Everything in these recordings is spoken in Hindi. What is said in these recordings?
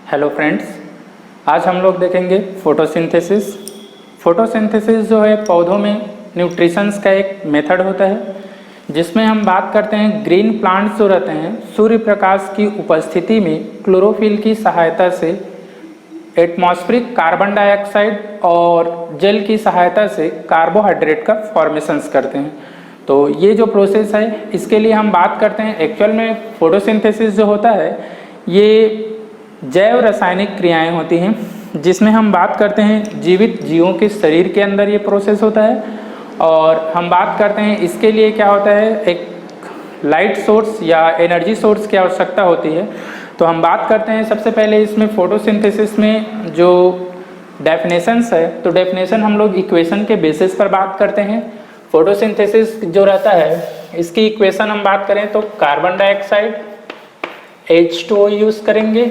हेलो फ्रेंड्स, आज हम लोग देखेंगे फोटोसिंथेसिस। फोटोसिंथेसिस जो है पौधों में न्यूट्रिशंस का एक मेथड होता है जिसमें हम बात करते हैं ग्रीन प्लांट्स जो रहते हैं सूर्य प्रकाश की उपस्थिति में क्लोरोफिल की सहायता से एटमॉस्फेरिक कार्बन डाइऑक्साइड और जल की सहायता से कार्बोहाइड्रेट का फॉर्मेशंस करते हैं। तो ये जो प्रोसेस है इसके लिए हम बात करते हैं। एक्चुअल में फोटोसिंथेसिस जो होता है ये जैव रासायनिक क्रियाएं होती हैं जिसमें हम बात करते हैं जीवित जीवों के शरीर के अंदर ये प्रोसेस होता है। और हम बात करते हैं इसके लिए क्या होता है, एक लाइट सोर्स या एनर्जी सोर्स की आवश्यकता होती है। तो हम बात करते हैं सबसे पहले इसमें फोटोसिंथेसिस में जो डेफिनेशंस है, तो डेफिनेशन हम लोग इक्वेशन के बेसिस पर बात करते हैं। फोटोसिंथेसिस जो रहता है इसकी इक्वेशन हम बात करें तो कार्बन डाइऑक्साइड H2O यूज़ करेंगे,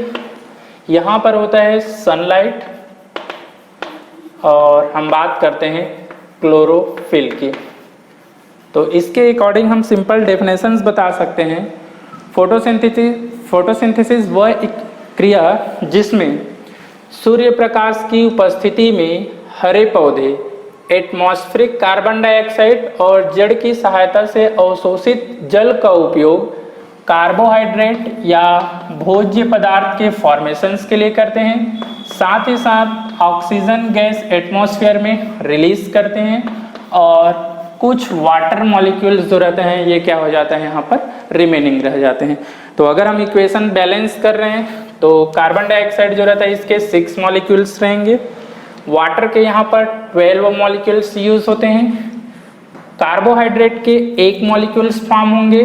यहाँ पर होता है सनलाइट और हम बात करते हैं क्लोरोफिल की। तो इसके अकॉर्डिंग हम सिंपल डेफिनेशंस बता सकते हैं। फोटोसिंथेसिस वह एक क्रिया जिसमें सूर्य प्रकाश की उपस्थिति में हरे पौधे एटमॉस्फेरिक कार्बन डाइऑक्साइड और जड़ की सहायता से अवशोषित जल का उपयोग कार्बोहाइड्रेट या भोज्य पदार्थ के फॉर्मेशंस के लिए करते हैं। साथ ही साथ ऑक्सीजन गैस एटमॉस्फेयर में रिलीज करते हैं और कुछ वाटर मॉलिक्यूल्स जो रहते हैं ये क्या हो जाता है, यहाँ पर रिमेनिंग रह जाते हैं। तो अगर हम इक्वेशन बैलेंस कर रहे हैं तो कार्बन डाइऑक्साइड जो रहता है इसके 6 मॉलिक्यूल्स रहेंगे, वाटर के यहाँ पर 12 मॉलिक्यूल्स यूज होते हैं, कार्बोहाइड्रेट के 1 मॉलिक्यूल्स फॉर्म होंगे,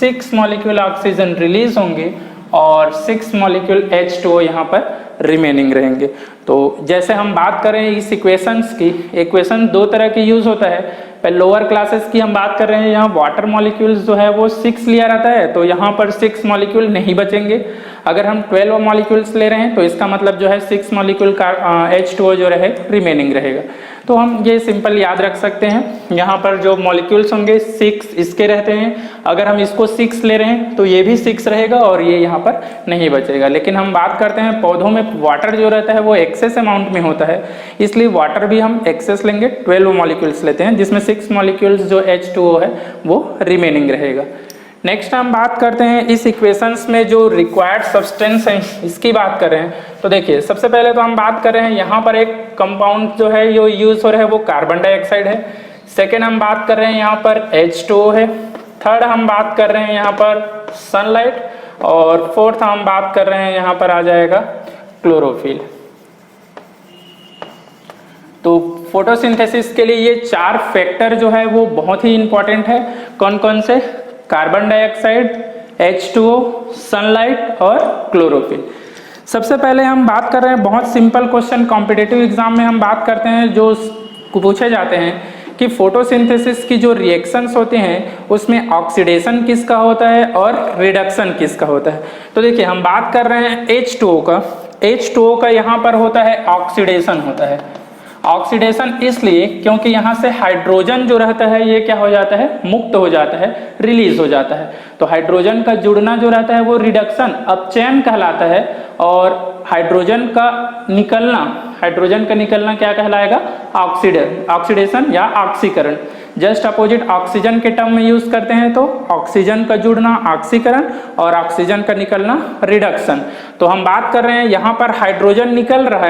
6 मॉलिक्यूल ऑक्सीजन रिलीज होंगे और 6 मॉलिक्यूल H2O यहाँ पर रिमेनिंग रहेंगे। तो जैसे हम बात करें इस इक्वेशंस की, इक्वेशन 2 तरह की यूज होता है। पहले लोअर क्लासेस की हम बात कर रहे हैं, यहाँ वाटर मॉलिक्यूल्स जो है वो 6 लिया रहता है, तो यहाँ पर 6 मॉलिक्यूल नहीं बचेंगे। अगर हम 12 मॉलिक्यूल्स ले रहे हैं तो इसका मतलब जो है 6 मॉलिक्यूल का H2O जो रहे रिमेनिंग रहेगा। तो हम ये सिंपल याद रख सकते हैं, यहाँ पर जो मॉलिक्यूल्स होंगे 6 इसके रहते हैं। अगर हम इसको 6 ले रहे हैं तो ये भी 6 रहेगा और ये यहाँ पर नहीं बचेगा। लेकिन हम बात करते हैं पौधों में वाटर जो रहता है वो एक्सेस अमाउंट में होता है, इसलिए वाटर भी हम एक्सेस लेंगे, 12 मॉलिक्यूल्स लेते हैं जिसमें 6 मॉलिक्यूल्स जो H2O है वो रिमेनिंग रहेगा। नेक्स्ट हम बात करते हैं इस इक्वेशंस में जो रिक्वायर्ड सब्सटेंस है इसकी बात कर रहे हैं। तो देखिए सबसे पहले तो हम बात कर रहे हैं यहाँ पर एक कंपाउंड जो है जो यूज हो रहा है वो कार्बन डाइऑक्साइड है। सेकेंड हम बात कर रहे हैं यहाँ पर H2O है। थर्ड हम बात कर रहे हैं यहाँ पर सनलाइट और फोर्थ हम बात कर रहे हैं यहाँ पर आ जाएगा क्लोरोफिल। तो फोटोसिंथेसिस के लिए ये 4 फैक्टर जो है वो बहुत ही इंपॉर्टेंट है। कौन कौन से? कार्बन डाइऑक्साइड, H2O, सनलाइट और क्लोरोफिल। सबसे पहले हम बात कर रहे हैं बहुत सिंपल क्वेश्चन, कॉम्पिटिटिव एग्जाम में हम बात करते हैं जो पूछे जाते हैं कि फोटोसिंथेसिस की जो रिएक्शंस होते हैं उसमें ऑक्सीडेशन किसका होता है और रिडक्शन किसका होता है। तो देखिए हम बात कर रहे हैं H2O का। H2O का यहाँ पर होता है ऑक्सीडेशन होता है। ऑक्सीडेशन इसलिए क्योंकि यहाँ से हाइड्रोजन जो रहता है ये क्या हो जाता है, मुक्त हो जाता है, रिलीज हो जाता है। तो हाइड्रोजन का जुड़ना जो रहता है वो रिडक्शन अपचयन कहलाता है और हाइड्रोजन का निकलना क्या कहलाएगा, ऑक्सीडेशन या ऑक्सीकरण। जस्ट अपोजिट ऑक्सीजन के टर्म में यूज करते हैं तो ऑक्सीजन का जुड़ना ऑक्सीकरण और ऑक्सीजन का निकलना रिडक्शन। तो हम बात कर रहे हैं यहाँ पर हाइड्रोजन निकल रहा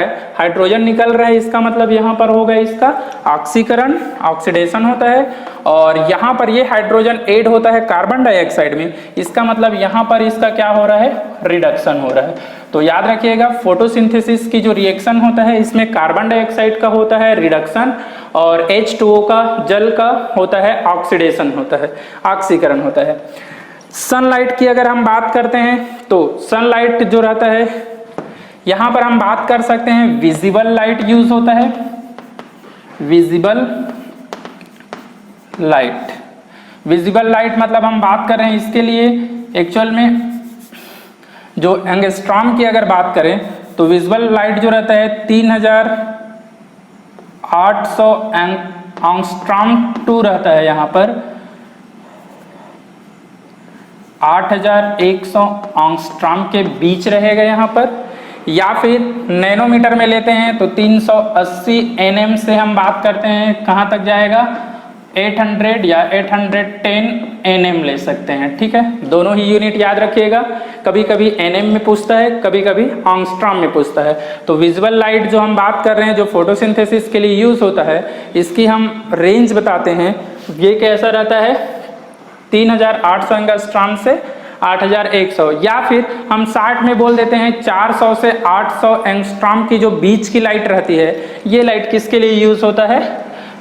है, इसका मतलब यहाँ पर होगा इसका ऑक्सीकरण, ऑक्सीडेशन होता है। और यहाँ पर ये हाइड्रोजन ऐड होता है कार्बन डाइऑक्साइड में, इसका मतलब यहाँ पर इसका क्या हो रहा है, रिडक्शन हो रहा है। तो याद रखिएगा फोटोसिंथेसिस की जो रिएक्शन होता है इसमें कार्बन डाइऑक्साइड का होता है रिडक्शन और H2O का जल का होता है ऑक्सीडेशन होता है, ऑक्सीकरण होता है। सनलाइट की अगर हम बात करते हैं तो सनलाइट जो रहता है यहाँ पर हम बात कर सकते हैं विजिबल लाइट यूज होता है। विजिबल लाइट मतलब हम बात कर रहे हैं इसके लिए एक्चुअल में जो एंगस्ट्रॉम की अगर बात करें तो विजिबल लाइट जो रहता है 3800 एंगस्ट्रॉम 2 रहता है, यहाँ पर 8100 एंगस्ट्रॉम के बीच रहेगा यहाँ पर। या फिर नैनोमीटर में लेते हैं तो 380 nm से हम बात करते हैं, कहाँ तक जाएगा 800 या 810 nm ले सकते हैं। ठीक है, दोनों ही यूनिट याद रखिएगा, कभी कभी nm में पूछता है, कभी कभी एंगस्ट्रॉम में पूछता है। तो विजुअल लाइट जो हम बात कर रहे हैं, जो फोटोसिंथेसिस के लिए यूज होता है, इसकी हम रेंज बताते हैं। ये कैसा रहता है 3800 एंगस्ट्रॉम से 8100, या फिर हम 60 में बोल देते हैं 400 से 800 एंगस्ट्रॉम की जो बीच की लाइट रहती है, ये लाइट किसके लिए यूज होता है,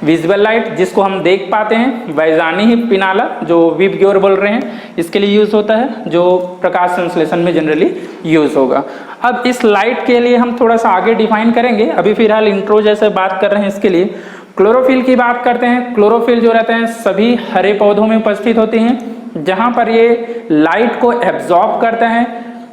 विजुअल लाइट, जिसको हम देख पाते हैं, वैजानी ही पिनाला जो विबग्योर बोल रहे हैं, इसके लिए यूज होता है, जो प्रकाश संश्लेषण में जनरली यूज होगा। अब इस लाइट के लिए हम थोड़ा सा आगे डिफाइन करेंगे, अभी फिलहाल इंट्रो जैसे बात कर रहे हैं इसके लिए। क्लोरोफिल की बात करते हैं। क्लोरोफिल जो रहते हैं सभी हरे पौधों में उपस्थित होते हैं, जहां पर ये लाइट को एब्जॉर्ब करते हैं।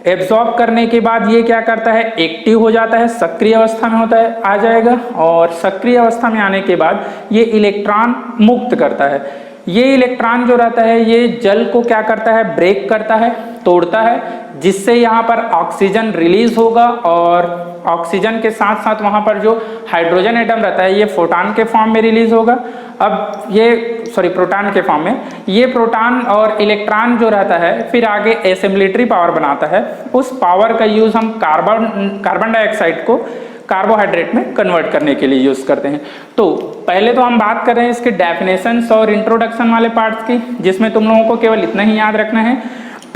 एब्जॉर्ब करने के बाद ये क्या करता है, एक्टिव हो जाता है, सक्रिय अवस्था में होता है, आ जाएगा, और सक्रिय अवस्था में आने के बाद ये इलेक्ट्रॉन मुक्त करता है। ये इलेक्ट्रॉन जो रहता है ये जल को क्या करता है, ब्रेक करता है, तोड़ता है, जिससे यहाँ पर ऑक्सीजन रिलीज होगा, और ऑक्सीजन के साथ साथ वहाँ पर जो हाइड्रोजन एटम रहता है ये फोटॉन के फॉर्म में रिलीज होगा। अब ये प्रोटॉन के फॉर्म में, ये प्रोटॉन और इलेक्ट्रॉन जो रहता है फिर आगे एसिमिलेटरी पावर बनाता है। उस पावर का यूज हम कार्बन डाइऑक्साइड को कार्बोहाइड्रेट में कन्वर्ट करने के लिए यूज करते हैं। तो पहले तो हम बात कर रहे हैं इसके डेफिनेशंस और इंट्रोडक्शन वाले पार्ट्स की, जिसमें तुम लोगों को केवल इतना ही याद रखना है,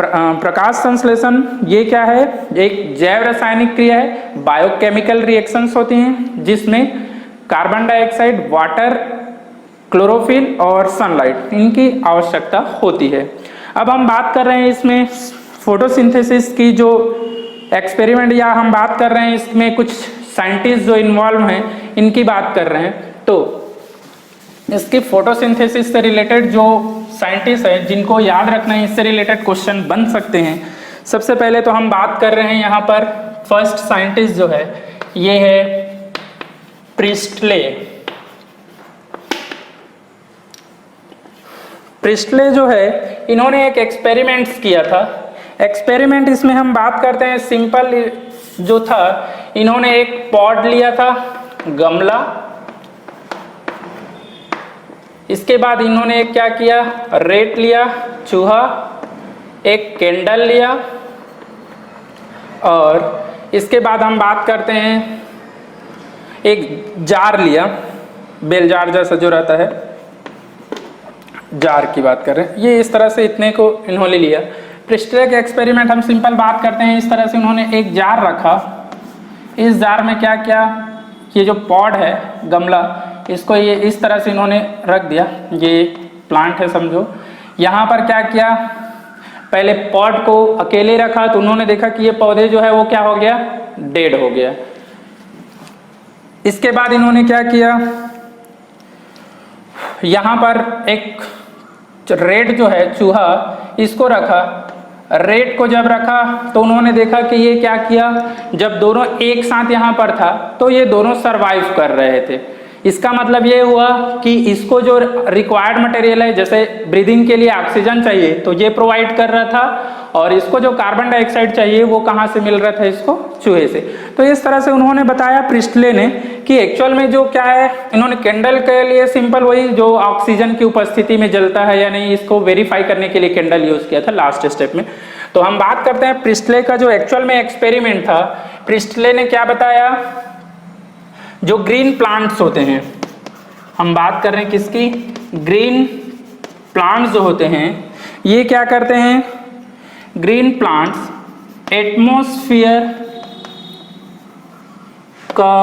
प्रकाश संश्लेषण ये क्या है, एक जैव रासायनिक क्रिया है, बायोकेमिकल रिएक्शंस होती हैं, जिसमें कार्बन डाइऑक्साइड, वाटर, क्लोरोफिल और सनलाइट, इनकी आवश्यकता होती है। अब हम बात कर रहे हैं इसमें फोटोसिंथेसिस की जो एक्सपेरिमेंट, या हम बात कर रहे हैं इसमें कुछ साइंटिस्ट जो इन्वॉल्व हैं, इनकी बात कर रहे हैं। तो इसकी फोटोसिंथेसिस से रिलेटेड जो साइंटिस्ट हैं, जिनको याद रखना है, इससे रिलेटेड क्वेश्चन बन सकते हैं। सबसे पहले तो हम बात कर रहे हैं यहाँ पर फर्स्ट साइंटिस्ट जो है ये है प्रिस्टले। प्रिस्टले जो है इन्होंने एक एक्सपेरिमेंट्स किया था। एक्सपेरिमेंट इसमें हम बात करते हैं सिंपल जो था, इन्होंने एक पॉट लिया था, गमला, इसके बाद इन्होंने क्या किया, रेत लिया, चूहा, एक कैंडल लिया, और इसके बाद हम बात करते हैं एक जार लिया, बेल जार जैसा जो रहता है, जार की बात कर रहे हैं। ये इस तरह से इतने को इन्होंने लिया। प्रिस्टले के एक्सपेरिमेंट हम सिंपल बात करते हैं, इस तरह से उन्होंने एक जार रखा, इस जार में क्या किया, ये जो पॉट है, गमला, इसको ये इस तरह से इन्होंने रख दिया, ये प्लांट है समझो। यहाँ पर क्या किया, पहले पॉट को अकेले रखा, तो उन्होंने देखा कि ये पौधे जो है वो क्या हो गया, डेड हो गया। इसके बाद इन्होंने क्या किया, यहाँ पर एक रेट जो है चूहा, इसको रखा। रेट को जब रखा तो उन्होंने देखा कि ये क्या किया, जब दोनों एक साथ यहाँ पर था तो ये दोनों सरवाइव कर रहे थे। इसका मतलब ये हुआ कि इसको जो रिक्वायर्ड मटेरियल है, जैसे ब्रीदिंग के लिए ऑक्सीजन चाहिए तो ये प्रोवाइड कर रहा था, और इसको जो कार्बन डाइऑक्साइड चाहिए वो कहाँ से मिल रहा था, इसको चूहे से। तो इस तरह से उन्होंने बताया प्रिस्टले ने कि एक्चुअल में जो क्या है, इन्होंने कैंडल के लिए सिंपल वही जो ऑक्सीजन की उपस्थिति में जलता है या नहीं, इसको वेरीफाई करने के लिए कैंडल यूज किया था लास्ट स्टेप में। तो हम बात करते हैं प्रिस्टले का जो एक्चुअल में एक्सपेरिमेंट था। प्रिस्टले ने क्या बताया, जो ग्रीन प्लांट्स होते हैं, हम बात कर रहे हैं किसकी, ग्रीन प्लांट्स जो होते हैं, ये क्या करते हैं, ग्रीन प्लांट्स एटमॉस्फेयर का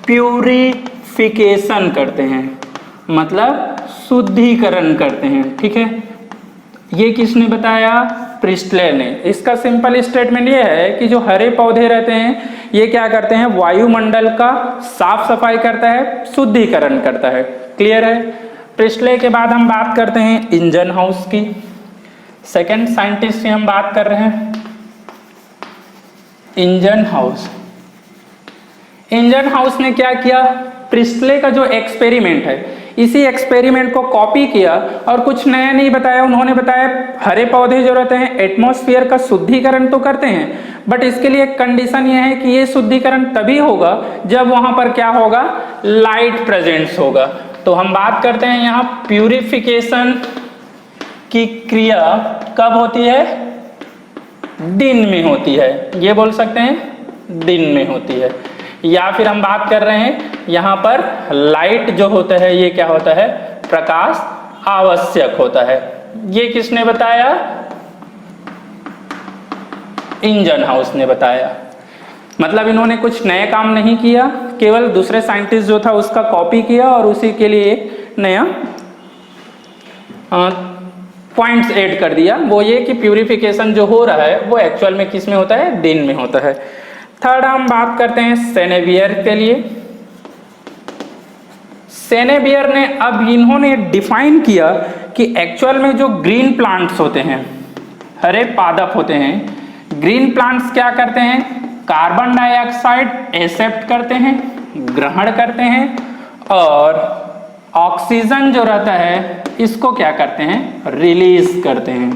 प्यूरिफिकेशन करते हैं, मतलब शुद्धिकरण करते हैं। ठीक है, ये किसने बताया, प्रिस्टले ने। इसका सिंपल स्टेटमेंट ये है कि जो हरे पौधे रहते हैं ये क्या करते हैं, वायुमंडल का साफ सफाई करता है, शुद्धिकरण करता है। क्लियर है। प्रिस्टले के बाद हम बात करते हैं इंजन हाउस की। सेकंड साइंटिस्ट की हम बात कर रहे हैं इंजन हाउस। इंजन हाउस ने क्या किया, प्रिस्टले का जो एक्सपेरिमेंट है इसी एक्सपेरिमेंट को कॉपी किया और कुछ नया नहीं बताया। उन्होंने बताया हरे पौधे जो रहते हैं एटमॉस्फेयर का शुद्धिकरण तो करते हैं, बट इसके लिए एक कंडीशन यह है कि ये शुद्धिकरण तभी होगा जब वहां पर क्या होगा, लाइट प्रेजेंस होगा। तो हम बात करते हैं यहाँ प्यूरिफिकेशन की क्रिया कब होती है, दिन में होती है, ये बोल सकते हैं दिन में होती है। या फिर हम बात कर रहे हैं यहाँ पर लाइट जो होता है ये क्या होता है, प्रकाश आवश्यक होता है। ये किसने बताया, इंजनहाउस ने बताया। मतलब इन्होंने कुछ नए काम नहीं किया, केवल दूसरे साइंटिस्ट जो था उसका कॉपी किया और उसी के लिए नया पॉइंट्स ऐड कर दिया। वो ये कि प्यूरिफिकेशन जो हो रहा है वो एक्चुअल में किस में होता है, दिन में होता है। थर्ड हम बात करते हैं सेनेवियर के लिए। सेनेवियर ने अब इन्होंने डिफाइन किया कि एक्चुअल में जो ग्रीन प्लांट्स होते हैं, हरे पादप होते हैं, ग्रीन प्लांट्स क्या करते हैं, कार्बन डाइऑक्साइड एक्सेप्ट करते हैं, ग्रहण करते हैं, और ऑक्सीजन जो रहता है इसको क्या करते हैं, रिलीज करते हैं।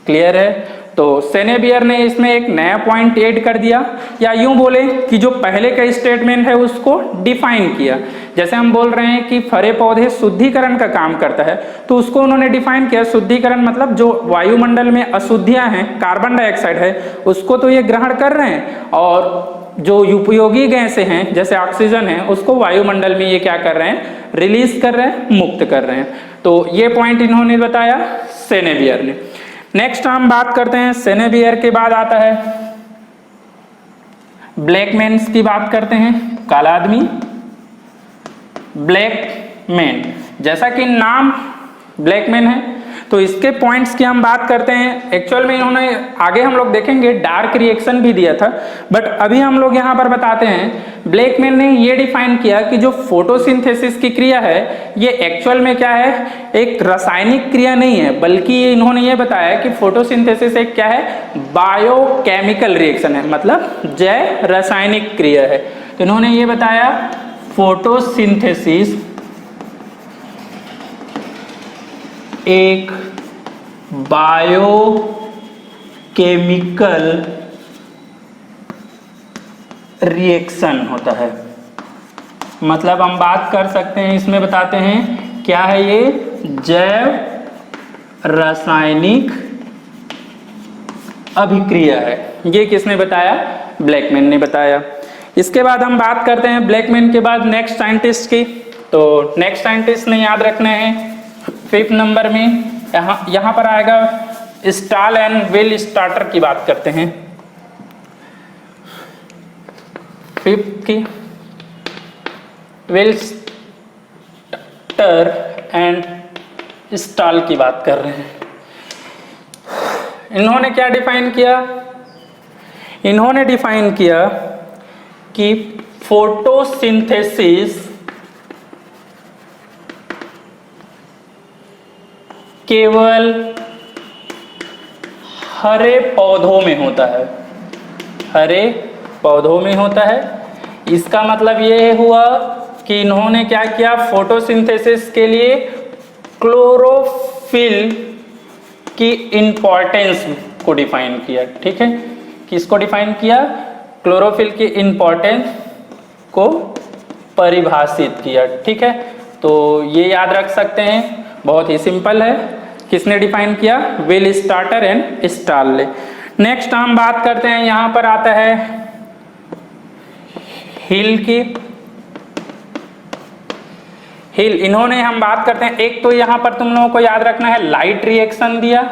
क्लियर है। तो सेनेवियर ने इसमें एक नया पॉइंट ऐड कर दिया, या यूं बोले कि जो पहले का स्टेटमेंट है उसको डिफाइन किया। जैसे हम बोल रहे हैं कि हरे पौधे शुद्धिकरण का काम करता है, तो उसको उन्होंने डिफाइन किया। शुद्धिकरण मतलब जो वायुमंडल में अशुद्धियां हैं, कार्बन डाइऑक्साइड है, उसको तो ये ग्रहण कर रहे हैं, और जो उपयोगी गैसें हैं जैसे ऑक्सीजन है उसको वायुमंडल में ये क्या कर रहे हैं, रिलीज कर रहे हैं, मुक्त कर रहे हैं। तो ये पॉइंट इन्होंने बताया सेनेवियर ने। नेक्स्ट हम बात करते हैं, सेनेवियर के बाद आता है ब्लैकमैन्स की बात करते हैं, काला आदमी, ब्लैकमैन। जैसा कि नाम ब्लैकमैन है तो इसके पॉइंट्स की हम बात करते हैं। एक्चुअल में इन्होंने आगे हम लोग देखेंगे डार्क रिएक्शन भी दिया था, बट अभी हम लोग यहाँ पर बताते हैं ब्लैकमैन ने ये डिफाइन किया कि जो फोटोसिंथेसिस की क्रिया है ये एक्चुअल में क्या है, एक रासायनिक क्रिया नहीं है, बल्कि इन्होंने ये बताया कि फोटोसिंथेसिस एक क्या है, बायोकेमिकल रिएक्शन है, मतलब जैव रासायनिक क्रिया है। तो इन्होंने ये बताया फोटोसिंथेसिस एक बायोकेमिकल रिएक्शन होता है। मतलब हम बात कर सकते हैं, इसमें बताते हैं क्या है, ये जैव रासायनिक अभिक्रिया है। ये किसने बताया, ब्लैकमैन ने बताया। इसके बाद हम बात करते हैं ब्लैकमैन के बाद नेक्स्ट साइंटिस्ट की। तो नेक्स्ट साइंटिस्ट ने याद रखना है 5th नंबर में, यहाँ पर आएगा स्टाल एंड वेल स्टार्टर की बात करते हैं। 5th की वेल स्टार्टर एंड स्टाल की बात कर रहे हैं। इन्होंने क्या डिफाइन किया, इन्होंने डिफाइन किया कि फोटोसिंथेसिस केवल हरे पौधों में होता है, हरे पौधों में होता है। इसका मतलब ये हुआ कि इन्होंने क्या किया, फोटोसिंथेसिस के लिए क्लोरोफिल की इंपॉर्टेंस को डिफाइन किया। ठीक है, किसको डिफाइन किया, क्लोरोफिल की इंपॉर्टेंस को परिभाषित किया। ठीक है, तो ये याद रख सकते हैं, बहुत ही सिंपल है। किसने डिफाइन किया, well starter and stall. Next हम बात करते हैं, यहां पर आता है हिल की। हिल, इन्होंने हम बात करते हैं, एक तो यहां पर तुम लोगों को याद रखना है लाइट रिएक्शन दिया।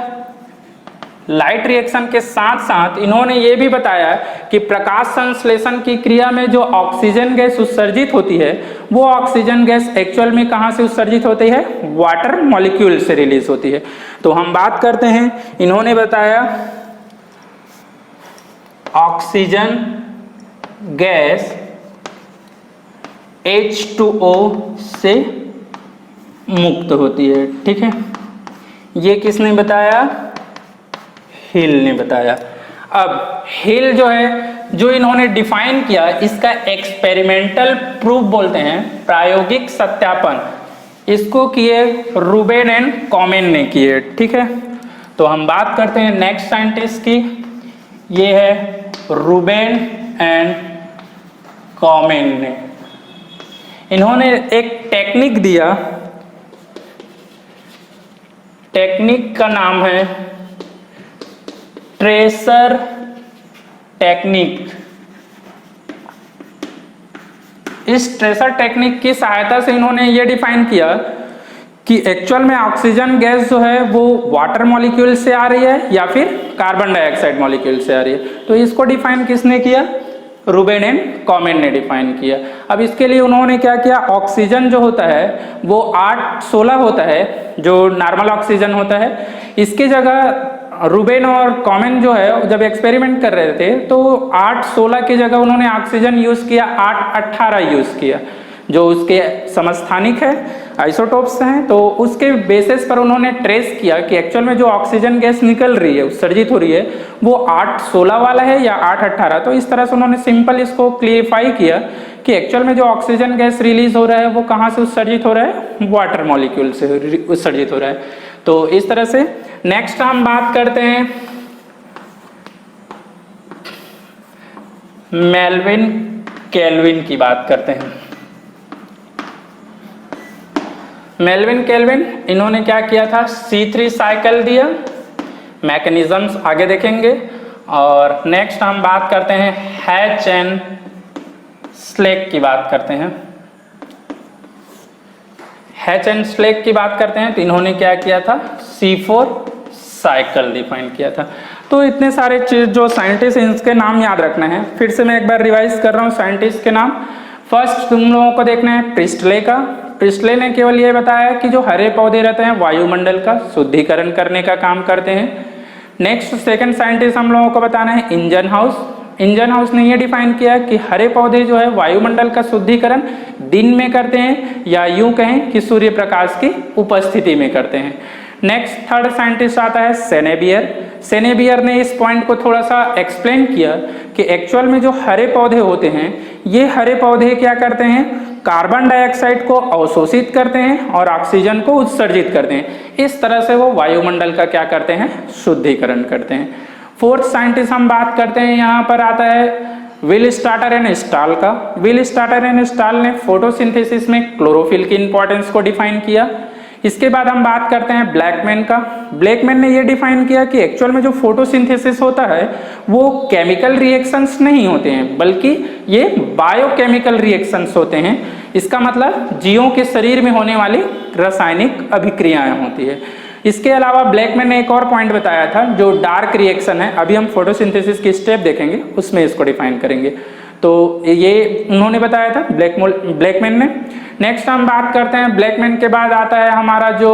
लाइट रिएक्शन के साथ साथ इन्होंने ये भी बताया कि प्रकाश संश्लेषण की क्रिया में जो ऑक्सीजन गैस उत्सर्जित होती है वो ऑक्सीजन गैस एक्चुअल में कहां से उत्सर्जित होती है, वाटर मॉलिक्यूल से रिलीज होती है। तो हम बात करते हैं, इन्होंने बताया ऑक्सीजन गैस H2O से मुक्त होती है। ठीक है, ये किसने बताया, हिल ने बताया। अब हिल जो है, जो इन्होंने डिफाइन किया, इसका एक्सपेरिमेंटल प्रूफ बोलते हैं, प्रायोगिक सत्यापन। इसको किए रूबेन एंड कॉमेन ने किए, ठीक है। तो हम बात करते हैं नेक्स्ट साइंटिस्ट की, ये है रूबेन एंड कॉमेन ने। इन्होंने एक टेक्निक दिया, टेक्निक का नाम है ट्रेसर टेक्निक। इस ट्रेसर टेक्निक की सहायता से इन्होंने ये डिफाइन किया कि एक्चुअल में ऑक्सीजन गैस जो है वो वाटर मॉलिक्यूल से आ रही है या फिर कार्बन डाइऑक्साइड मॉलिक्यूल से आ रही है। तो इसको डिफाइन किसने किया? रूबेन एंड कॉमेन ने डिफाइन किया। अब इसके लिए उन्होंने क्या किया, ऑक्सीजन जो होता है वो 8-16 होता है, जो नॉर्मल ऑक्सीजन होता है। इसकी जगह रूबेन और कॉमेन जो है जब एक्सपेरिमेंट कर रहे थे तो 8-16 की जगह उन्होंने ऑक्सीजन यूज किया 8-18 यूज किया, जो उसके समस्थानिक है, आइसोटोप्स हैं। तो उसके बेसिस पर उन्होंने ट्रेस किया कि एक्चुअल में जो ऑक्सीजन गैस निकल रही है, उत्सर्जित हो रही है, वो 8-16 वाला है या 8-18। तो इस तरह से उन्होंने सिंपल इसको क्लियरिफाई किया कि एक्चुअल में जो ऑक्सीजन गैस रिलीज हो रहा है वो कहाँ से उत्सर्जित हो रहा है? वाटर मॉलिक्यूल से उत्सर्जित हो रहा है। तो इस तरह से नेक्स्ट हम बात करते हैं मेल्विन केल्विन की बात करते हैं। मेल्विन केल्विन इन्होंने क्या किया था, C3 साइकिल दिया, मैकेनिज्म्स आगे देखेंगे। और नेक्स्ट हम बात करते हैं हैच एंड स्लेक की बात करते हैं। हैच एंड स्लेक की बात करते हैं तो इन्होंने क्या किया था, C4 साइकिल डिफाइन किया था। तो इतने सारे चीज जो साइंटिस्ट इनके नाम याद रखना है। फिर से मैं एक बार रिवाइज कर रहा हूँ साइंटिस्ट के नाम। फर्स्ट तुम लोगों को देखना है प्रिस्टले का। प्रिस्टले ने केवल ये बताया कि जो हरे पौधे रहते हैं वायुमंडल का शुद्धिकरण करने का काम करते हैं। नेक्स्ट सेकंड साइंटिस्ट हम लोगों को बताना है इंजन हाउस। इंजन हाउस ने ये डिफाइन किया कि हरे पौधे जो है वायुमंडल का शुद्धिकरण दिन में करते हैं या यूं कहें कि सूर्य प्रकाश की उपस्थिति में करते हैं। नेक्स्ट थर्ड साइंटिस्ट आता है सेनेबियर। सेनेबियर ने इस पॉइंट को थोड़ा सा एक्सप्लेन किया कि एक्चुअल में जो हरे पौधे होते हैं, ये हरे पौधे क्या करते हैं, कार्बन डाइऑक्साइड को अवशोषित करते हैं और ऑक्सीजन को उत्सर्जित करते हैं। इस तरह से वो वायुमंडल का क्या करते हैं, शुद्धिकरण करते हैं। फोर्थ साइंटिस्ट हम बात करते हैं, यहाँ पर आता है विल स्टार्टर एंड स्टाल का। विल स्टार्टर एंड स्टाल ने फोटोसिंथेसिस में क्लोरोफिल की इंपॉर्टेंस को डिफाइन किया। इसके बाद हम बात करते हैं ब्लैकमैन का। ब्लैकमैन ने यह डिफाइन किया कि एक्चुअल में जो फोटोसिंथेसिस होता है वो केमिकल रिएक्शंस नहीं होते हैं, बल्कि ये बायोकेमिकल रिएक्शंस होते हैं। इसका मतलब जीवों के शरीर में होने वाली रासायनिक अभिक्रियाएं होती है। इसके अलावा ब्लैकमैन ने एक और पॉइंट बताया था जो डार्क रिएक्शन है। अभी हम फोटोसिंथेसिस की स्टेप देखेंगे, उसमें इसको डिफाइन करेंगे। तो ये उन्होंने बताया था ब्लैकमैन ने। नेक्स्ट हम बात करते हैं, ब्लैकमैन के बाद आता है हमारा जो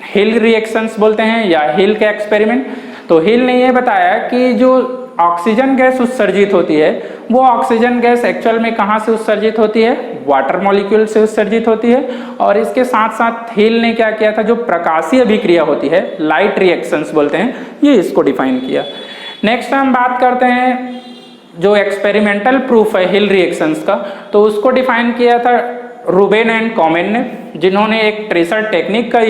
हिल रिएक्शंस बोलते हैं या हिल का एक्सपेरिमेंट। तो हिल ने ये बताया कि जो ऑक्सीजन गैस उत्सर्जित होती है वो ऑक्सीजन गैस एक्चुअल में कहाँ से उत्सर्जित होती है, वाटर मॉलिक्यूल से उत्सर्जित होती है। और इसके साथ साथ हिल ने क्या किया था, जो प्रकाशीय अभिक्रिया होती है, लाइट रिएक्शंस बोलते हैं, ये इसको डिफाइन किया। नेक्स्ट हम बात करते हैं जो एक्सपेरिमेंटल प्रूफ है हिल रिएक्शंस का, तो उसको डिफाइन किया था रूबेन एंड कॉमेन ने, जिन्होंने एक ट्रेसर टेक्निक का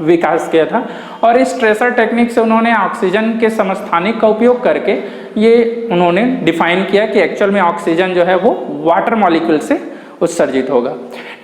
विकास किया था। और इस ट्रेसर टेक्निक से उन्होंने ऑक्सीजन के समस्थानिक का उपयोग करके ये उन्होंने डिफाइन किया कि एक्चुअल में ऑक्सीजन जो है वो वाटर मॉलिक्यूल से उत्सर्जित होगा।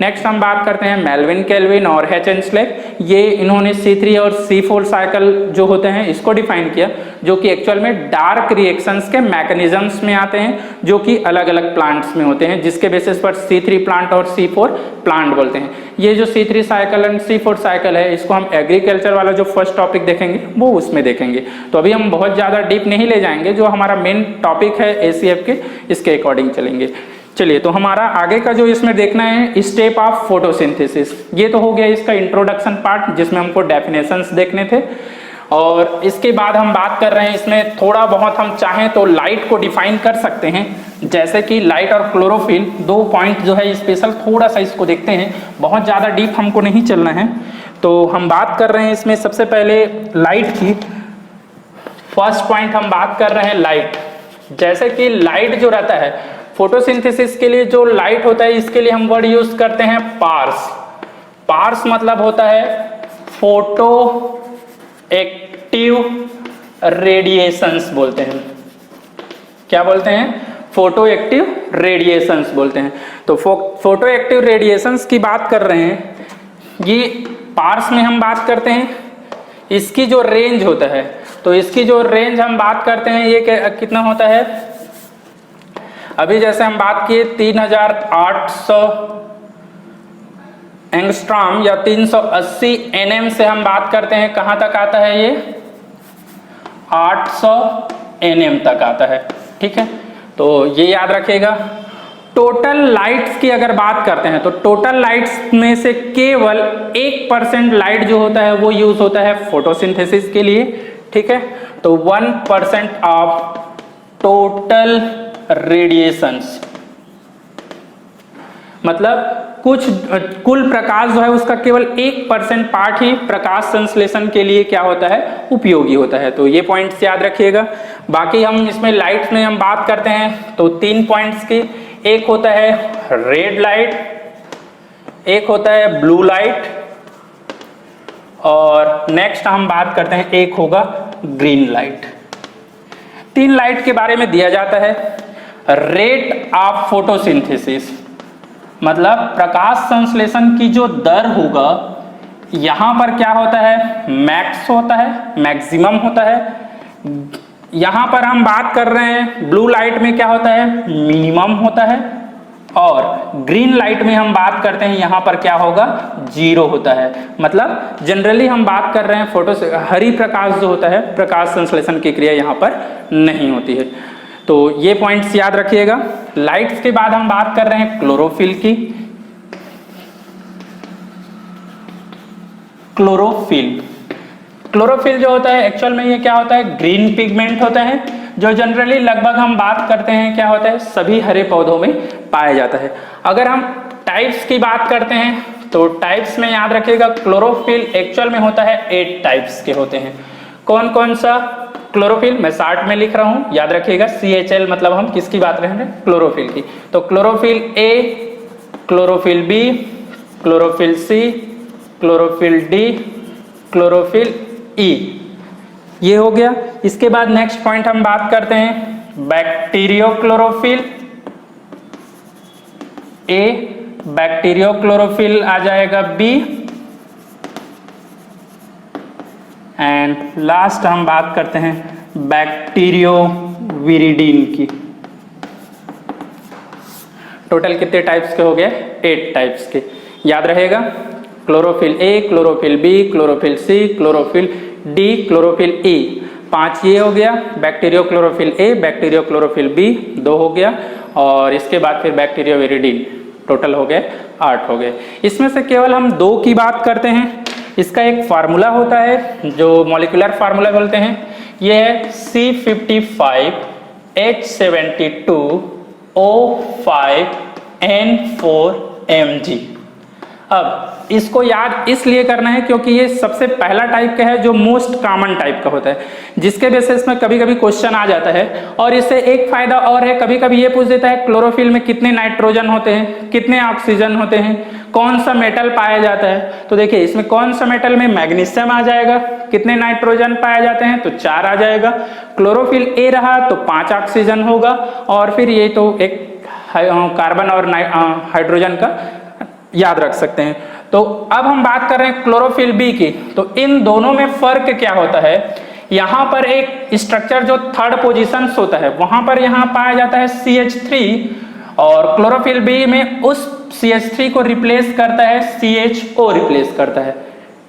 नेक्स्ट हम बात करते हैं मेल्विन केल्विन और हैच एंड स्लेक। ये इन्होंने C3 और C4 साइकिल जो होते हैं इसको डिफाइन किया, जो कि एक्चुअल में डार्क रिएक्शंस के मैकेनिज्म्स में आते हैं, जो कि अलग अलग प्लांट्स में होते हैं, जिसके बेसिस पर C3 प्लांट और C4 प्लांट बोलते हैं। ये जो C3 cycle and C4 cycle है, इसको हम एग्रीकल्चर वाला जो फर्स्ट टॉपिक देखेंगे वो उसमें देखेंगे। तो अभी हम बहुत ज़्यादा डीप नहीं ले जाएंगे, जो हमारा मेन टॉपिक है ACF के, इसके अकॉर्डिंग चलेंगे। चलिए, तो हमारा आगे का जो इसमें देखना है स्टेप ऑफ फोटोसिंथेसिस। ये तो हो गया इसका इंट्रोडक्शन पार्ट, जिसमें हमको डेफिनेशंस देखने थे। और इसके बाद हम बात कर रहे हैं इसमें थोड़ा बहुत हम चाहें तो लाइट को डिफाइन कर सकते हैं, जैसे कि लाइट और क्लोरोफिल, 2 पॉइंट जो है स्पेशल, थोड़ा सा इसको देखते हैं, बहुत ज़्यादा डीप हमको नहीं चलना है। तो हम बात कर रहे हैं इसमें सबसे पहले लाइट की। फर्स्ट पॉइंट हम बात कर रहे हैं लाइट। जैसे कि लाइट जो रहता है फोटोसिंथेसिस के लिए, जो लाइट होता है इसके लिए हम वर्ड यूज करते हैं पार्स। पार्स मतलब होता है फोटो एक्टिव रेडिएशंस बोलते हैं। क्या बोलते हैं? फोटो एक्टिव रेडिएशंस बोलते हैं। तो फोटो एक्टिव रेडिएशंस की बात कर रहे हैं, ये पार्स में हम बात करते हैं। इसकी जो रेंज होता है, तो इसकी जो रेंज हम बात करते हैं ये कितना होता है? अभी जैसे हम बात किए 3800 एंगस्ट्रॉम या 380 nm से हम बात करते हैं, कहां तक आता है ये? 800 nm तक आता है। ठीक है, तो ये याद रखिएगा। टोटल लाइट्स की अगर बात करते हैं तो टोटल लाइट्स में से केवल 1% लाइट जो होता है वो यूज होता है फोटोसिंथेसिस के लिए। ठीक है, तो 1% ऑफ टोटल रेडिएशंस, मतलब कुल प्रकाश जो है उसका केवल 1% पार्ट ही प्रकाश संश्लेषण के लिए क्या होता है? उपयोगी होता है। तो ये पॉइंट्स याद रखिएगा। बाकी हम इसमें लाइट्स में हम बात करते हैं तो 3 पॉइंट्स की, एक होता है रेड लाइट, एक होता है ब्लू लाइट, और नेक्स्ट हम बात करते हैं एक होगा ग्रीन लाइट। 3 लाइट के बारे में दिया जाता है। रेट ऑफ फोटोसिंथेसिस मतलब प्रकाश संश्लेषण की जो दर होगा, यहां पर क्या होता है? मैक्स होता है, मैक्सिमम होता है। यहां पर हम बात कर रहे हैं ब्लू लाइट में क्या होता है? मिनिमम होता है। और ग्रीन लाइट में हम बात करते हैं, यहां पर क्या होगा? 0 होता है। मतलब जनरली हम बात कर रहे हैं फोटो से हरी प्रकाश जो होता है, प्रकाश संश्लेषण की क्रिया यहां पर नहीं होती है। तो ये पॉइंट्स याद रखिएगा। लाइट्स के बाद हम बात कर रहे हैं क्लोरोफिल की। क्लोरोफिल जो होता है एक्चुअल में ये क्या होता है? ग्रीन पिगमेंट होता है, जो जनरली लगभग हम बात करते हैं क्या होता है? सभी हरे पौधों में पाया जाता है। अगर हम टाइप्स की बात करते हैं तो टाइप्स में याद रखिएगा क्लोरोफिल एक्चुअल में होता है 8 टाइप्स के होते हैं। कौन कौन सा क्लोरोफिल? मैं शार्ट में लिख रहा हूं, याद रखिएगा। CHL मतलब हम किसकी बात कर रहे हैं? क्लोरोफिल की। तो chlorophyll A, chlorophyll B, chlorophyll C, chlorophyll D, chlorophyll E, ये हो गया। इसके बाद नेक्स्ट पॉइंट हम बात करते हैं बैक्टीरियोक्लोरोफिल A, बैक्टीरियोक्लोरोफिल आ जाएगा B, एंड लास्ट हम बात करते हैं बैक्टीरियोविरिडीन की। टोटल कितने टाइप्स के हो गए? 8 टाइप्स के। याद रहेगा chlorophyll A, chlorophyll B, chlorophyll C, chlorophyll D, chlorophyll E, 5 ये हो गया। बैक्टीरियोक्लोरोफिल A, बैक्टीरियोक्लोरोफिल B 2 हो गया, और इसके बाद फिर बैक्टीरियोविरिडीन, टोटल हो गए 8 हो गए। इसमें से केवल हम 2 की बात करते हैं। इसका एक फार्मूला होता है जो मॉलिक्यूलर फार्मूला बोलते हैं, ये है C55H72O5N4Mg। अब इसको याद इसलिए करना है क्योंकि ये सबसे पहला टाइप का है जो मोस्ट कॉमन टाइप का होता है, जिसके बेसिस में कभी कभी क्वेश्चन आ जाता है। और इससे एक फायदा और है, कभी कभी ये पूछ देता है क्लोरोफिल में कितने नाइट्रोजन होते हैं, कितने ऑक्सीजन होते हैं, कौन सा मेटल पाया जाता है। तो देखिए इसमें कौन सा मेटल में मैग्नीशियम आ जाएगा, कितने नाइट्रोजन पाए जाते हैं? तो 4 आ जाएगा। क्लोरोफिल A रहा तो 5 ऑक्सीजन होगा, और फिर ये तो एक कार्बन और हाइड्रोजन का याद रख सकते हैं। तो अब हम बात कर रहे हैं क्लोरोफिल B की। तो इन दोनों में फर्क क्या होता है? यहाँ पर एक स्ट्रक्चर जो 3rd पोजीशन होता है वहां पर यहाँ पाया जाता है CH3, और क्लोरोफिल B में उस CH3 को रिप्लेस करता है CHO रिप्लेस करता है।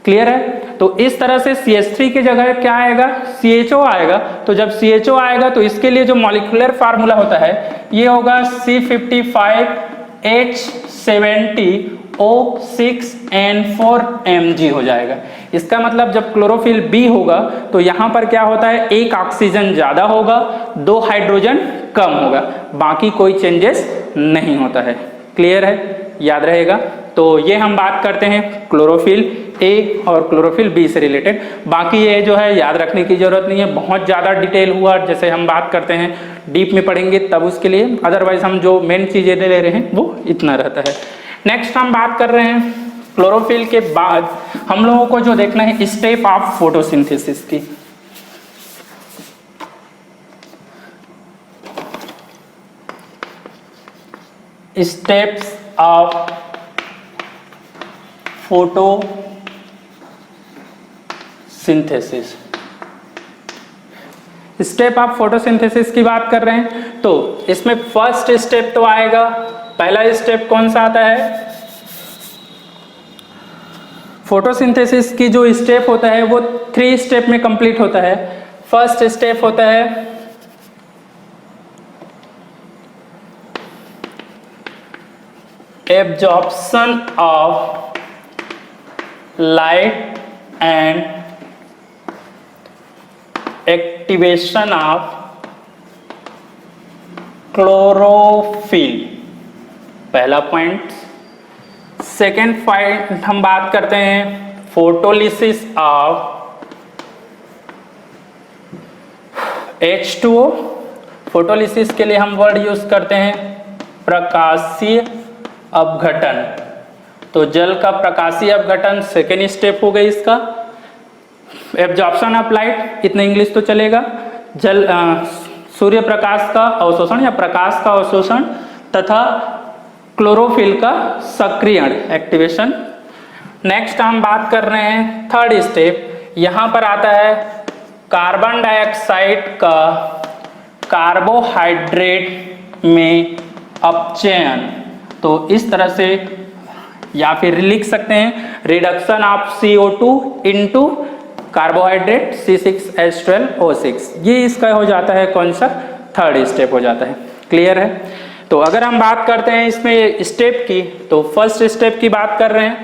क्लियर है? तो इस तरह से CH3 की जगह क्या आएगा? CHO आएगा। तो जब CHO आएगा तो इसके लिए जो मॉलिक्यूलर फार्मूला होता है ये होगा C55H70O6N4Mg हो जाएगा। इसका मतलब जब क्लोरोफिल B होगा तो यहाँ पर क्या होता है? 1 ऑक्सीजन ज्यादा होगा, 2 हाइड्रोजन कम होगा, बाकी कोई चेंजेस नहीं होता है। क्लियर है? याद रहेगा। तो ये हम बात करते हैं क्लोरोफिल A और क्लोरोफिल B से रिलेटेड। बाकी ये जो है याद रखने की जरूरत नहीं है, बहुत ज़्यादा डिटेल हुआ, जैसे हम बात करते हैं डीप में पढ़ेंगे तब उसके लिए, अदरवाइज हम जो मेन चीज़ें ले रहे हैं वो इतना रहता है। नेक्स्ट हम बात कर रहे हैं क्लोरोफिल के बाद हम लोगों को जो देखना है स्टेप ऑफ फोटोसिंथेसिस की। Steps of photosynthesis. Step of photosynthesis की बात कर रहे हैं तो इसमें फर्स्ट स्टेप तो आएगा, पहला स्टेप कौन सा आता है? फोटोसिंथेसिस की जो स्टेप होता है वो 3 स्टेप में कंप्लीट होता है। फर्स्ट स्टेप होता है absorption of light and activation of chlorophyll, पहला पॉइंट। सेकेंड पॉइंट हम बात करते हैं फोटोलिसिस ऑफ H2O। फोटोलिसिस के लिए हम वर्ड यूज करते हैं प्रकाशीय अपघटन। तो जल का प्रकाशीय अपघटन सेकेंड स्टेप हो गई इसका। एब्जॉर्प्शन ऑफ लाइट, इतना इंग्लिश तो चलेगा। जल सूर्य प्रकाश का अवशोषण या प्रकाश का अवशोषण तथा क्लोरोफिल का सक्रियण, एक्टिवेशन। नेक्स्ट हम बात कर रहे हैं थर्ड स्टेप, यहां पर आता है कार्बन डाइऑक्साइड का कार्बोहाइड्रेट में अपचयन। तो इस तरह से या फिर लिख सकते हैं reduction of CO2 into carbohydrate C6H12O6। ये इसका हो जाता है कौन सा? थर्ड स्टेप हो जाता है। क्लियर है? तो अगर हम बात करते हैं इसमें स्टेप की, तो फर्स्ट स्टेप की बात कर रहे हैं।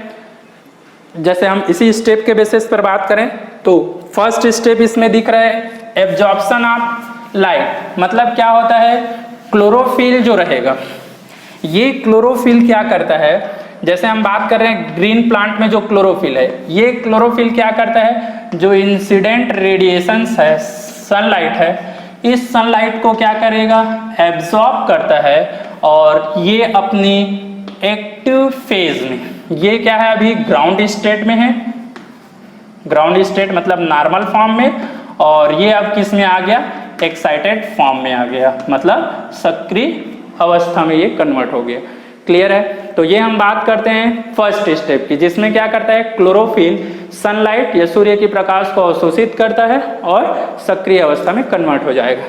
जैसे हम इसी स्टेप के बेसिस पर बात करें तो फर्स्ट स्टेप इसमें दिख रहा है एब्जॉर्प्शन ऑफ लाइट। मतलब क्या होता है? क्लोरोफिल जो रहेगा, ये क्लोरोफिल क्या करता है? जैसे हम बात कर रहे हैं ग्रीन प्लांट में जो क्लोरोफिल है, ये क्लोरोफिल क्या करता है? जो इंसिडेंट रेडिएशंस है, सनलाइट है, इस सनलाइट को क्या करेगा? एब्जॉर्ब करता है और ये अपनी एक्टिव फेज में, ये क्या है अभी ग्राउंड स्टेट में है, ग्राउंड स्टेट मतलब नॉर्मल फॉर्म में, और ये अब किस में आ गया? एक्साइटेड फॉर्म में आ गया, मतलब सक्रिय अवस्था में ये कन्वर्ट हो गया। क्लियर है? तो ये हम बात करते हैं फर्स्ट स्टेप की, जिसमें क्या करता है? क्लोरोफिल सनलाइट या सूर्य की प्रकाश को अवशोषित करता है और सक्रिय अवस्था में कन्वर्ट हो जाएगा।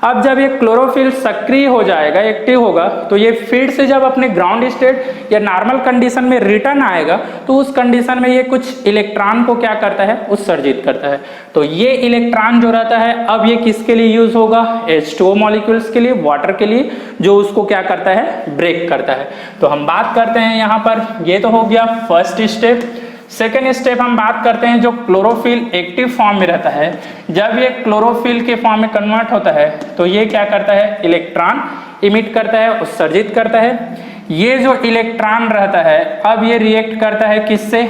अब जब ये क्लोरोफिल सक्रिय हो जाएगा, एक्टिव होगा, तो ये फिर से जब अपने ग्राउंड स्टेट या नॉर्मल कंडीशन में रिटर्न आएगा तो उस कंडीशन में ये कुछ इलेक्ट्रॉन को क्या करता है? उत्सर्जित करता है। तो ये इलेक्ट्रॉन जो रहता है अब ये किसके लिए यूज होगा? H2O मॉलिक्यूल्स के लिए, वाटर के लिए, जो उसको क्या करता है? ब्रेक करता है। तो हम बात करते हैं यहाँ पर, ये तो हो गया फर्स्ट स्टेप। सेकेंड स्टेप हम बात करते हैं जो क्लोरोफिल एक्टिव फॉर्म में रहता है, जब ये क्लोरोफिल के फॉर्म में कन्वर्ट होता है तो ये क्या करता है? इलेक्ट्रॉन इमिट करता है, उत्सर्जित करता है। ये जो इलेक्ट्रॉन रहता है अब ये रिएक्ट करता है किससे?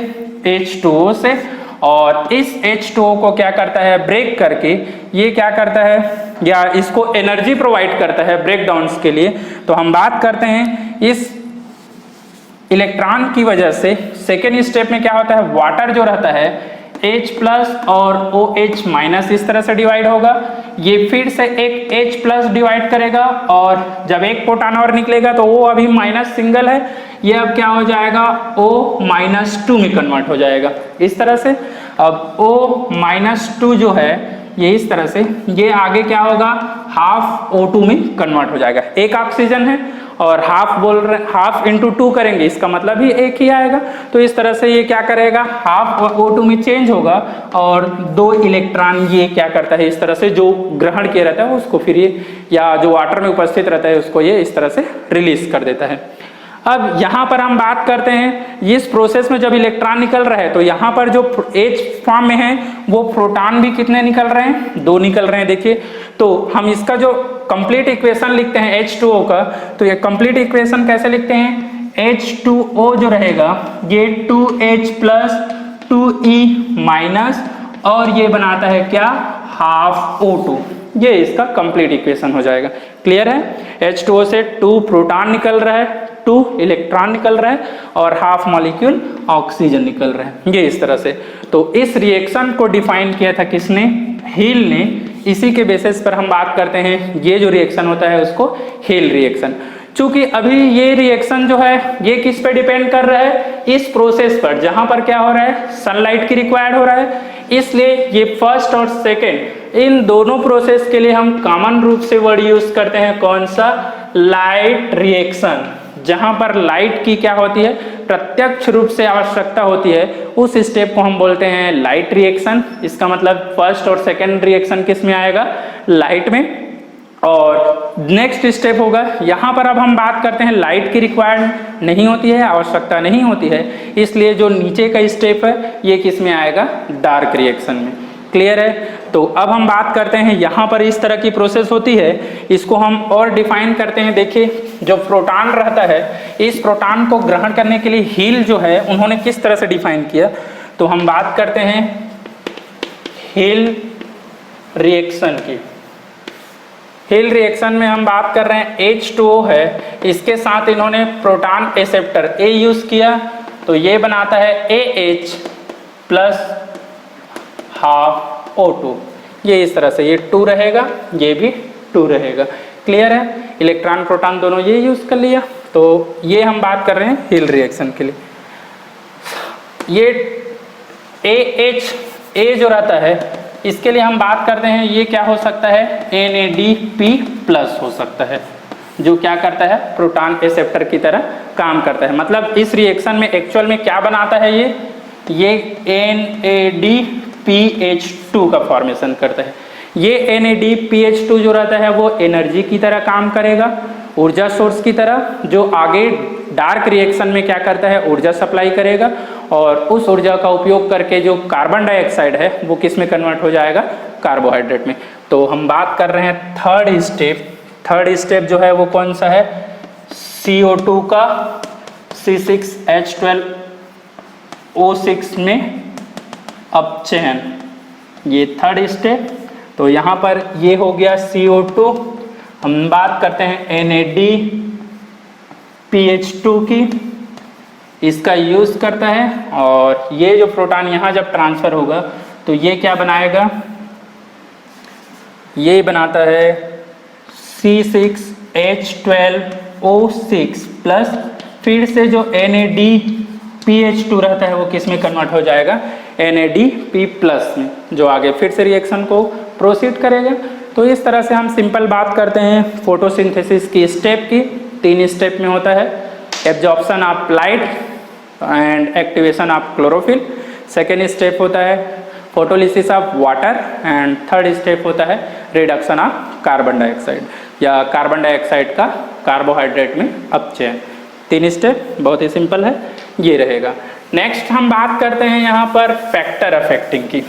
H2O से, और इस H2O को क्या करता है? ब्रेक करके ये क्या करता है? या इसको एनर्जी प्रोवाइड करता है ब्रेक डाउन्स के लिए। तो हम बात करते हैं इस इलेक्ट्रॉन की वजह से सेकेंड स्टेप में क्या होता है? वाटर जो रहता है H प्लस और OH माइनस इस तरह से डिवाइड होगा, ये फिर से एक H प्लस डिवाइड करेगा, और जब एक प्रोटॉन और निकलेगा तो वो अभी माइनस सिंगल है, ये अब क्या हो जाएगा? O-2 में कन्वर्ट हो जाएगा इस तरह से। अब O-2 जो है ये इस तरह से, ये आगे क्या होगा? हाफ O2 में कन्वर्ट हो जाएगा। एक ऑक्सीजन है और हाफ बोल रहे, हाफ इंटू 2 करेंगे, इसका मतलब ही एक ही आएगा। तो इस तरह से ये क्या करेगा? हाफ O2 में चेंज होगा और 2 इलेक्ट्रॉन ये क्या करता है? इस तरह से जो ग्रहण किया रहता है उसको फिर ये, या जो वाटर में उपस्थित रहता है उसको ये इस तरह से रिलीज कर देता है। अब यहाँ पर हम बात करते हैं इस प्रोसेस में जब इलेक्ट्रॉन निकल रहा है तो यहाँ पर जो H फॉर्म में है वो प्रोटॉन भी कितने निकल रहे हैं? 2 निकल रहे हैं। देखिए, तो हम इसका जो कंप्लीट इक्वेशन लिखते हैं H2O का, तो ये कंप्लीट इक्वेशन कैसे लिखते हैं? H2O जो रहेगा ये 2H प्लस 2E माइनस, और ये बनाता है क्या? Half O2। ये इसका कंप्लीट इक्वेशन हो जाएगा। क्लियर है? H2O से 2 प्रोटॉन निकल रहा है, 2 इलेक्ट्रॉन निकल रहा है और हाफ मॉलिक्यूल ऑक्सीजन निकल रहा है, ये इस तरह से। तो इस रिएक्शन को डिफाइन किया था किसने? हील ने। इसी के बेसिस पर हम बात करते हैं, ये जो रिएक्शन होता है उसको हील रिएक्शन। चूंकि अभी ये रिएक्शन जो है ये किस पे डिपेंड कर रहा है? इस प्रोसेस पर, जहां पर क्या हो रहा है? सनलाइट की रिक्वायर्ड हो रहा है, इसलिए ये फर्स्ट और सेकेंड इन दोनों प्रोसेस के लिए हम कॉमन रूप से वर्ड यूज करते हैं, कौन सा? Light reaction. जहां पर लाइट की क्या होती है? प्रत्यक्ष रूप से आवश्यकता होती है, उस स्टेप को हम बोलते हैं लाइट रिएक्शन। इसका मतलब फर्स्ट और सेकेंड रिएक्शन किस में आएगा? लाइट में। और नेक्स्ट स्टेप होगा, यहाँ पर अब हम बात करते हैं लाइट की रिक्वायर्ड नहीं होती है, आवश्यकता नहीं होती है, इसलिए जो नीचे का स्टेप है ये किस में आएगा? डार्क रिएक्शन में। क्लियर है? तो अब हम बात करते हैं, यहाँ पर इस तरह की प्रोसेस होती है, इसको हम और डिफाइन करते हैं। देखिए, जो प्रोटॉन रहता है, इस प्रोटॉन को ग्रहण करने के लिए हील जो है उन्होंने किस तरह से डिफाइन किया? तो हम बात करते हैं हील रिएक्शन की। हील रिएक्शन में हम बात कर रहे हैं H2O है, इसके साथ इन्होंने प्रोटॉन एक्सेप्टर A यूज किया, तो ये बनाता है AH प्लस हाफ O2। ये इस तरह से, ये 2 रहेगा, ये भी 2 रहेगा। क्लियर है? इलेक्ट्रॉन प्रोटॉन दोनों ये यूज कर लिया। तो ये हम बात कर रहे हैं हील रिएक्शन के लिए। ये AH A जो रहता है, इसके लिए हम बात करते हैं, ये क्या हो सकता है? NADP प्लस हो सकता है, जो क्या करता है? प्रोटॉन एक्सेप्टर की तरह काम करता है। मतलब इस रिएक्शन में एक्चुअल में क्या बनाता है? ये NADPH2 का फॉर्मेशन करता है। ये NADPH2 जो रहता है वो एनर्जी की तरह काम करेगा, ऊर्जा सोर्स की तरह, जो आगे डार्क रिएक्शन में क्या करता है? ऊर्जा सप्लाई करेगा, और उस ऊर्जा का उपयोग करके जो कार्बन डाइऑक्साइड है वो किस में कन्वर्ट हो जाएगा? कार्बोहाइड्रेट में। तो हम बात कर रहे हैं थर्ड स्टेप। थर्ड स्टेप जो है वो कौन सा है? CO2 का C6H12O6 में अपचयन, ये थर्ड स्टेप। तो यहाँ पर ये हो गया CO2। हम बात करते हैं NADPH2 की, इसका यूज करता है, और ये जो प्रोटॉन यहाँ जब ट्रांसफर होगा तो ये क्या बनाएगा? ये बनाता है C6H12O6 प्लस, फिर से जो NADPH2 रहता है वो किस में कन्वर्ट हो जाएगा? NADP प्लस में, जो आगे फिर से रिएक्शन को प्रोसीड करेगा। तो इस तरह से हम सिंपल बात करते हैं फोटोसिंथेसिस की स्टेप की। 3 स्टेप में होता है, absorption of light and activation of chlorophyll. Second step होता है photolysis of water, and third step होता है रिडक्शन ऑफ कार्बन डाइऑक्साइड, या कार्बन डाइऑक्साइड का कार्बोहाइड्रेट में अपचयन। 3 स्टेप बहुत ही सिंपल है, ये रहेगा। नेक्स्ट हम बात करते हैं यहाँ पर फैक्टर अफेक्टिंग की।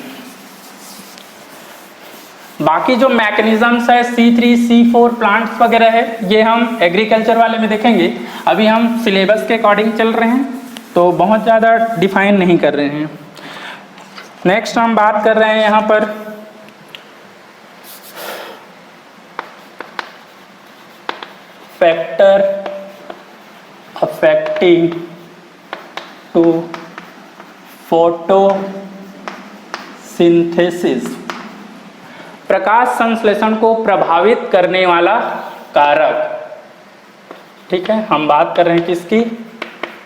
बाकी जो मैकेनिज्म्स है C3, C4 प्लांट्स वगैरह है, ये हम एग्रीकल्चर वाले में देखेंगे। अभी हम सिलेबस के अकॉर्डिंग चल रहे हैं, तो बहुत ज़्यादा डिफाइन नहीं कर रहे हैं। नेक्स्ट हम बात कर रहे हैं यहाँ पर फैक्टर अफेक्टिंग टू फोटोसिंथेसिस, प्रकाश संश्लेषण को प्रभावित करने वाला कारक। ठीक है, हम बात कर रहे हैं किसकी?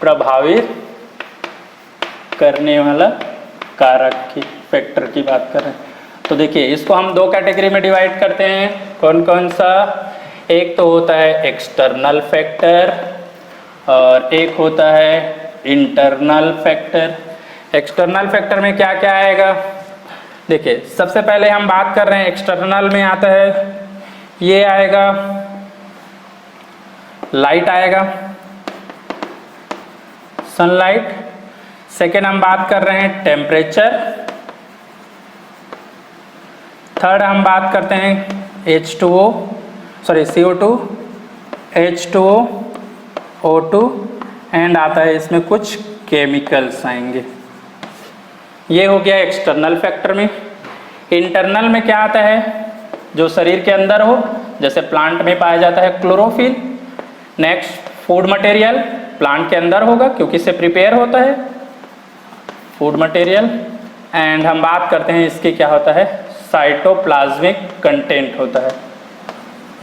प्रभावित करने वाला कारक की, फैक्टर की बात कर रहे हैं। तो देखिए, इसको हम 2 कैटेगरी में डिवाइड करते हैं। कौन कौन सा? एक तो होता है एक्सटर्नल फैक्टर और एक होता है इंटरनल फैक्टर। एक्सटर्नल फैक्टर में क्या क्या आएगा? देखिए, सबसे पहले हम बात कर रहे हैं एक्सटर्नल में आता है, ये आएगा लाइट आएगा, सनलाइट। सेकेंड हम बात कर रहे हैं टेम्परेचर। थर्ड हम बात करते हैं CO2, H2O, O2, एंड आता है इसमें कुछ केमिकल्स आएंगे। ये हो गया एक्सटर्नल फैक्टर में। इंटरनल में क्या आता है? जो शरीर के अंदर हो, जैसे प्लांट में पाया जाता है chlorophyll. Next food material, plant के अंदर होगा क्योंकि इससे प्रिपेयर होता है फूड मटेरियल। एंड हम बात करते हैं इसकी क्या होता है, साइटोप्लाज्मिक कंटेंट होता है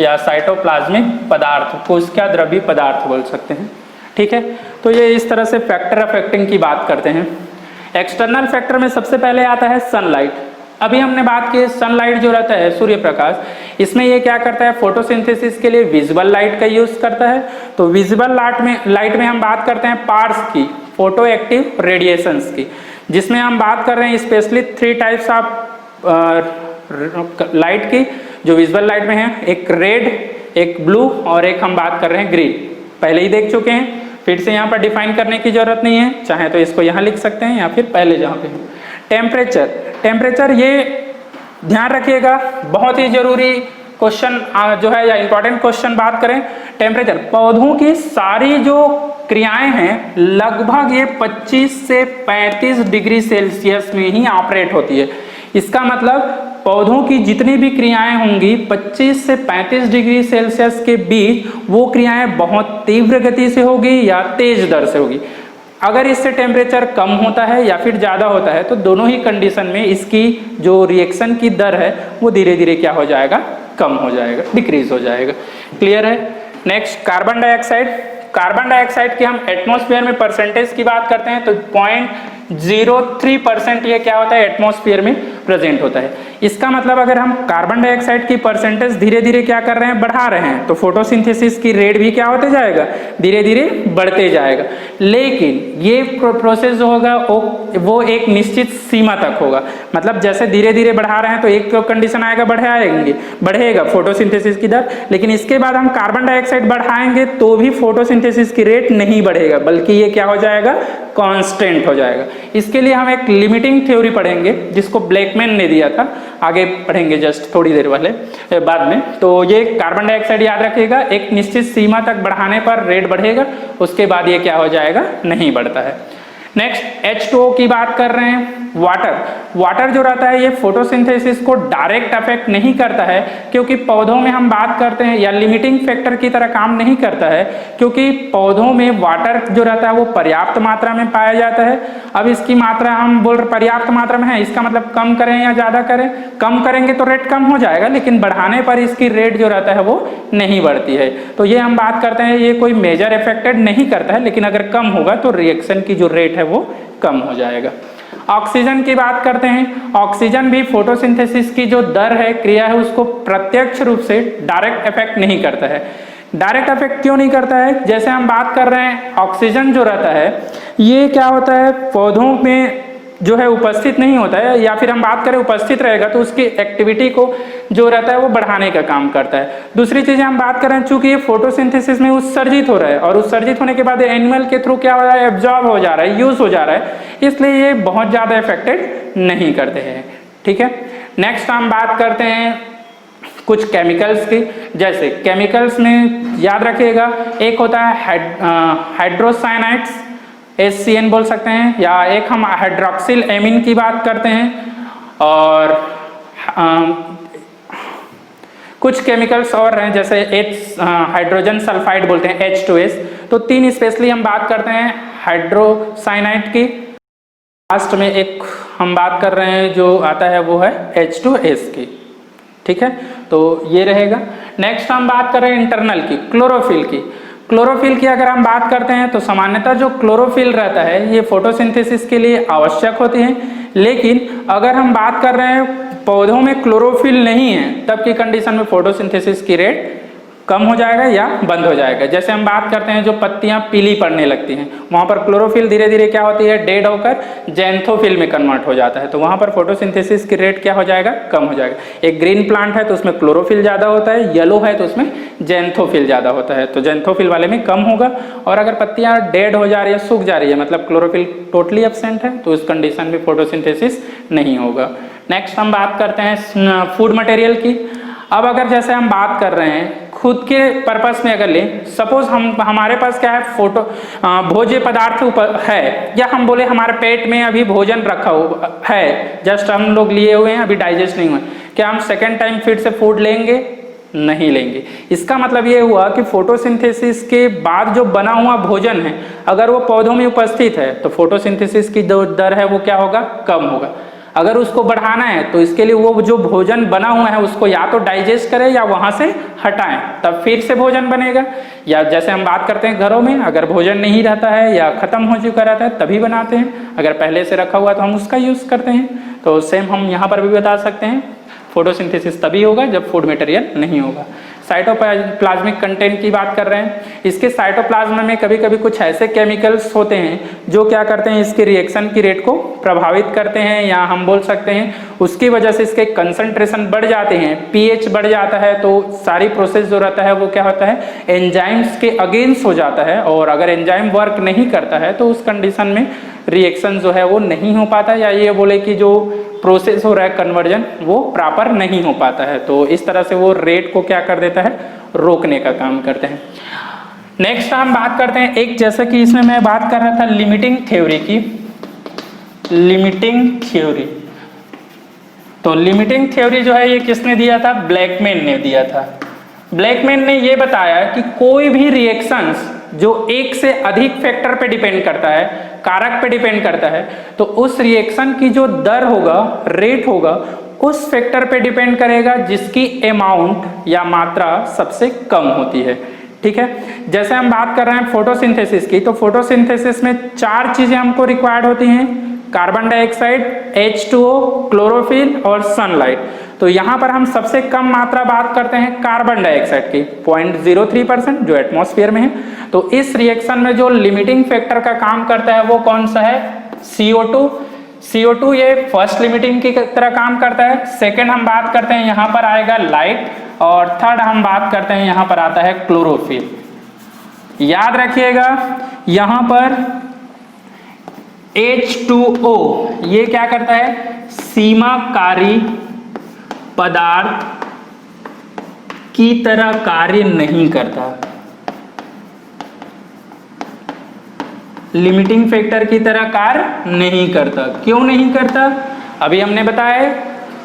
या साइटोप्लाज्मिक पदार्थ, कोशिकाद्रव्य पदार्थ बोल सकते हैं। ठीक है, तो ये इस तरह से फैक्टर अफेक्टिंग की बात करते हैं। एक्सटर्नल फैक्टर में सबसे पहले आता है सनलाइट। अभी हमने बात की सनलाइट जो रहता है सूर्य प्रकाश, इसमें ये क्या करता है, फोटोसिंथेसिस के लिए विजिबल लाइट का यूज करता है। तो विजिबल लाइट में हम बात करते हैं पार्ट्स की, फोटो एक्टिव रेडिएशंस की, जिसमें हम बात कर रहे हैं स्पेशली 3 टाइप्स ऑफ लाइट की जो विजिबल लाइट में है, एक रेड, एक ब्लू और एक हम बात कर रहे हैं ग्रीन। पहले ही देख चुके हैं, फिर से यहाँ पर डिफाइन करने की जरूरत नहीं है, चाहे तो इसको यहाँ लिख सकते हैं या फिर पहले जहाँ पे है। टेम्परेचर ये ध्यान रखिएगा, बहुत ही जरूरी क्वेश्चन जो है या इंपॉर्टेंट क्वेश्चन बात करें। टेम्परेचर, पौधों की सारी जो क्रियाएं हैं लगभग ये 25 से 35 डिग्री सेल्सियस में ही ऑपरेट होती है। इसका मतलब पौधों की जितनी भी क्रियाएं होंगी 25 से 35 डिग्री सेल्सियस के बीच वो क्रियाएं बहुत तीव्र गति से होगी या तेज दर से होगी। अगर इससे टेम्परेचर कम होता है या फिर ज़्यादा होता है तो दोनों ही कंडीशन में इसकी जो रिएक्शन की दर है वो धीरे धीरे क्या हो जाएगा, कम हो जाएगा, डिक्रीज हो जाएगा। क्लियर है। Next carbon dioxide. Carbon dioxide की हम एटमॉस्फेयर में परसेंटेज की बात करते हैं तो 0.03% ये क्या होता है, एटमॉस्फेयर में प्रेजेंट होता है। इसका मतलब अगर हम कार्बन डाइऑक्साइड की परसेंटेज धीरे धीरे क्या कर रहे हैं, बढ़ा रहे हैं, तो फोटोसिंथेसिस की रेट भी क्या होते जाएगा, धीरे धीरे बढ़ते जाएगा। लेकिन ये प्रोसेस जो होगा वो एक निश्चित सीमा तक होगा। मतलब जैसे धीरे धीरे बढ़ा रहे हैं तो एक कंडीशन आएगा, बढ़ेगा फोटोसिंथेसिस की दर, लेकिन इसके बाद हम कार्बन डाइऑक्साइड बढ़ाएंगे तो भी फोटोसिंथेसिस की रेट नहीं बढ़ेगा, बल्कि ये क्या हो जाएगा, कांस्टेंट हो जाएगा। इसके लिए हम एक लिमिटिंग थ्योरी पढ़ेंगे जिसको ब्लैकमैन ने दिया था, आगे पढ़ेंगे जस्ट थोड़ी देर बाद में। तो ये कार्बन डाइऑक्साइड याद रखिएगा, एक निश्चित सीमा तक बढ़ाने पर रेट बढ़ेगा, उसके बाद ये क्या हो जाएगा, नहीं बढ़ता है। नेक्स्ट H2O की बात कर रहे हैं। वाटर जो रहता है ये फोटोसिंथेसिस को डायरेक्ट अफेक्ट नहीं करता है, क्योंकि पौधों में हम बात करते हैं या लिमिटिंग फैक्टर की तरह काम नहीं करता है, क्योंकि पौधों में वाटर जो रहता है वो पर्याप्त मात्रा में पाया जाता है। अब इसकी मात्रा हम बोल रहे पर्याप्त मात्रा में है, इसका मतलब कम करें या ज़्यादा करें, कम करेंगे तो रेट कम हो जाएगा, लेकिन बढ़ाने पर इसकी रेट जो रहता है वो नहीं बढ़ती है। तो ये हम बात करते हैं ये कोई मेजर इफेक्टेड नहीं करता है, लेकिन अगर कम होगा तो रिएक्शन की जो रेट है वो कम हो जाएगा। ऑक्सीजन की बात करते हैं। ऑक्सीजन भी फोटोसिंथेसिस की जो दर है, क्रिया है, उसको प्रत्यक्ष रूप से डायरेक्ट इफेक्ट नहीं करता है। डायरेक्ट इफेक्ट क्यों नहीं करता है, जैसे हम बात कर रहे हैं ऑक्सीजन जो रहता है ये क्या होता है, पौधों में जो है उपस्थित नहीं होता है, या फिर हम बात करें उपस्थित रहेगा तो उसकी एक्टिविटी को जो रहता है वो बढ़ाने का काम करता है। दूसरी चीज़ हम बात करें, चूंकि ये फोटोसिंथेसिस में उत्सर्जित हो रहा है और उत्सर्जित होने के बाद एनिमल के थ्रू क्या हो रहा है, एब्जॉर्ब हो जा रहा है, यूज हो जा रहा है, इसलिए ये बहुत ज़्यादा इफेक्टेड नहीं करते हैं। ठीक है। नेक्स्ट हम बात करते हैं कुछ केमिकल्स की। जैसे केमिकल्स में याद रखिएगा, एक होता है हाइड्रोसाइनाइड्स, HCN बोल सकते हैं, या एक हम हाइड्रोक्सिल एमीन की बात करते हैं, और कुछ केमिकल्स और हैं जैसे हाइड्रोजन सल्फाइड बोलते हैं H2S। तो 3 स्पेशली हम बात करते हैं हाइड्रोसाइनाइड की। लास्ट में एक हम बात कर रहे हैं जो आता है वो है H2S की। ठीक है, तो ये रहेगा। नेक्स्ट हम बात कर रहे हैं इंटरनल की, क्लोरोफिल की। क्लोरोफिल की अगर हम बात करते हैं तो सामान्यतः जो क्लोरोफिल रहता है ये फोटोसिंथेसिस के लिए आवश्यक होती है, लेकिन अगर हम बात कर रहे हैं पौधों में क्लोरोफिल नहीं है तब की कंडीशन में फोटोसिंथेसिस की रेट कम हो जाएगा या बंद हो जाएगा। जैसे हम बात करते हैं जो पत्तियां पीली पड़ने लगती हैं, वहां पर क्लोरोफिल धीरे धीरे क्या होती है, डेड होकर जैंथोफिल में कन्वर्ट हो जाता है, तो वहां पर फोटोसिंथेसिस की रेट क्या हो जाएगा, कम हो जाएगा। एक ग्रीन प्लांट है तो उसमें क्लोरोफिल ज़्यादा होता है, येलो है तो उसमें जैंथोफिल ज़्यादा होता है, तो जैंथोफिल वाले में कम होगा। और अगर पत्तियाँ डेड हो जा रही है, सूख जा रही है, मतलब क्लोरोफिल टोटली एब्सेंट है, तो उस कंडीशन में फोटोसिंथेसिस नहीं होगा। नेक्स्ट हम बात करते हैं फूड मटेरियल की। अब अगर जैसे हम बात कर रहे हैं खुद के पर्पस में, अगर लें सपोज हमारे पास क्या है, भोज्य पदार्थ है, या हम बोले हमारे पेट में अभी भोजन रखा हुआ है, जस्ट हम लोग लिए हुए हैं, अभी डाइजेस्ट नहीं हुए, क्या हम सेकेंड टाइम फिर से फूड लेंगे? नहीं लेंगे। इसका मतलब ये हुआ कि फोटोसिंथेसिस के बाद जो बना हुआ भोजन है अगर वो पौधों में उपस्थित है तो फोटोसिंथेसिस की जो दर है वो क्या होगा? कम होगा। अगर उसको बढ़ाना है तो इसके लिए वो जो भोजन बना हुआ है उसको या तो डाइजेस्ट करें या वहां से हटाएं, तब फिर से भोजन बनेगा। या जैसे हम बात करते हैं घरों में, अगर भोजन नहीं रहता है या खत्म हो चुका रहता है तभी बनाते हैं, अगर पहले से रखा हुआ तो हम उसका यूज करते हैं। तो सेम हम यहाँ पर भी बता सकते हैं, फोटोसिंथेसिस तभी होगा जब फूड मटेरियल नहीं होगा। साइटोप्लाज्मिक कंटेंट की बात कर रहे हैं। इसके साइटोप्लाज्म में कभी कभी कुछ ऐसे केमिकल्स होते हैं जो क्या करते हैं, इसके रिएक्शन की रेट को प्रभावित करते हैं, या हम बोल सकते हैं उसकी वजह से इसके कंसंट्रेशन बढ़ जाते हैं, पीएच बढ़ जाता है, तो सारी प्रोसेस जो रहता है वो क्या होता है, एंजाइम्स के अगेंस्ट हो जाता है। और अगर एंजाइम वर्क नहीं करता है तो उस कंडीशन में रिएक्शन जो है वो नहीं हो पाता, या ये बोले कि जो प्रोसेस हो रहा है कन्वर्जन वो प्रॉपर नहीं हो पाता है। तो इस तरह से वो रेट को क्या कर देता है, रोकने का काम करते हैं। नेक्स्ट हम बात करते हैं एक, जैसे कि इसमें मैं बात कर रहा था लिमिटिंग थ्योरी की, लिमिटिंग थ्योरी। तो लिमिटिंग थ्योरी जो है ये किसने दिया था? ब्लैकमैन ने दिया था। ब्लैकमैन ने ये बताया कि कोई भी रिएक्शंस जो एक से अधिक फैक्टर पे डिपेंड करता है, कारक पे डिपेंड करता है, तो उस रिएक्शन की जो दर होगा, रेट होगा, उस फैक्टर पे डिपेंड करेगा जिसकी अमाउंट या मात्रा सबसे कम होती है। ठीक है, जैसे हम बात कर रहे हैं फोटोसिंथेसिस की, तो फोटोसिंथेसिस में 4 चीजें हमको रिक्वायर्ड होती हैं, कार्बन डाइऑक्साइड, H2O, क्लोरोफिल और सनलाइट। तो यहाँ पर हम सबसे कम मात्रा बात करते हैं कार्बन डाइऑक्साइड की, 0.03% जो एटमॉस्फेयर में है। तो इस रिएक्शन में जो लिमिटिंग फैक्टर का काम करता है वो कौन सा है? CO2। CO2 ये फर्स्ट लिमिटिंग की तरह काम करता है। सेकेंड हम बात करते हैं यहाँ पर आएगा लाइट, और थर्ड हम बात करते हैं यहाँ पर आता है क्लोरोफिल। याद रखिएगा यहाँ पर H2O ये क्या करता है? सीमाकारी पदार्थ की तरह कार्य नहीं करता, लिमिटिंग फैक्टर की तरह कार्य नहीं करता। क्यों नहीं करता? अभी हमने बताया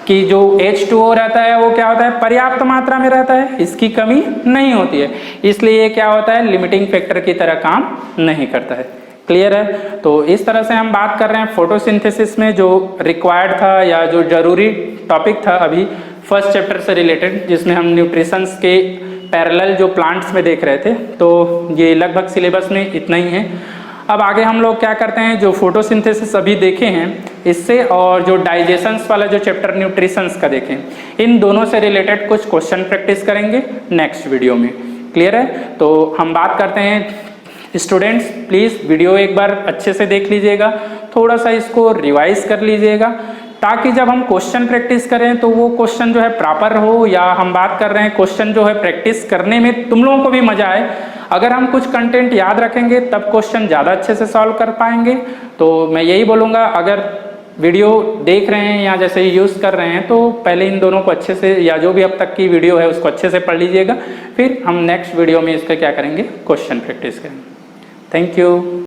कि जो H2O रहता है वो क्या होता है, पर्याप्त मात्रा में रहता है, इसकी कमी नहीं होती है, इसलिए क्या होता है, लिमिटिंग फैक्टर की तरह काम नहीं करता है। क्लियर है? तो इस तरह से हम बात कर रहे हैं फोटोसिंथेसिस में जो रिक्वायर्ड था या जो जरूरी टॉपिक था अभी फर्स्ट चैप्टर से रिलेटेड, जिसमें हम न्यूट्रिशंस के पैरेलल जो प्लांट्स में देख रहे थे। तो ये लगभग सिलेबस में इतना ही है। अब आगे हम लोग क्या करते हैं, जो फोटोसिंथेसिस अभी देखे हैं इससे, और जो डाइजेशंस वाला जो चैप्टर न्यूट्रिशंस का देखें, इन दोनों से रिलेटेड कुछ क्वेश्चन प्रैक्टिस करेंगे नेक्स्ट वीडियो में। क्लियर है? तो हम बात करते हैं, स्टूडेंट्स प्लीज़ वीडियो एक बार अच्छे से देख लीजिएगा, थोड़ा सा इसको रिवाइज कर लीजिएगा, ताकि जब हम क्वेश्चन प्रैक्टिस करें तो वो क्वेश्चन जो है प्रॉपर हो, या हम बात कर रहे हैं क्वेश्चन जो है प्रैक्टिस करने में तुम लोगों को भी मजा आए। अगर हम कुछ कंटेंट याद रखेंगे तब क्वेश्चन ज़्यादा अच्छे से सॉल्व कर पाएंगे। तो मैं यही बोलूँगा, अगर वीडियो देख रहे हैं या जैसे यूज़ कर रहे हैं तो पहले इन दोनों को अच्छे से, या जो भी अब तक की वीडियो है उसको अच्छे से पढ़ लीजिएगा, फिर हम नेक्स्ट वीडियो में इसका क्या करेंगे, क्वेश्चन प्रैक्टिस करेंगे। Thank you.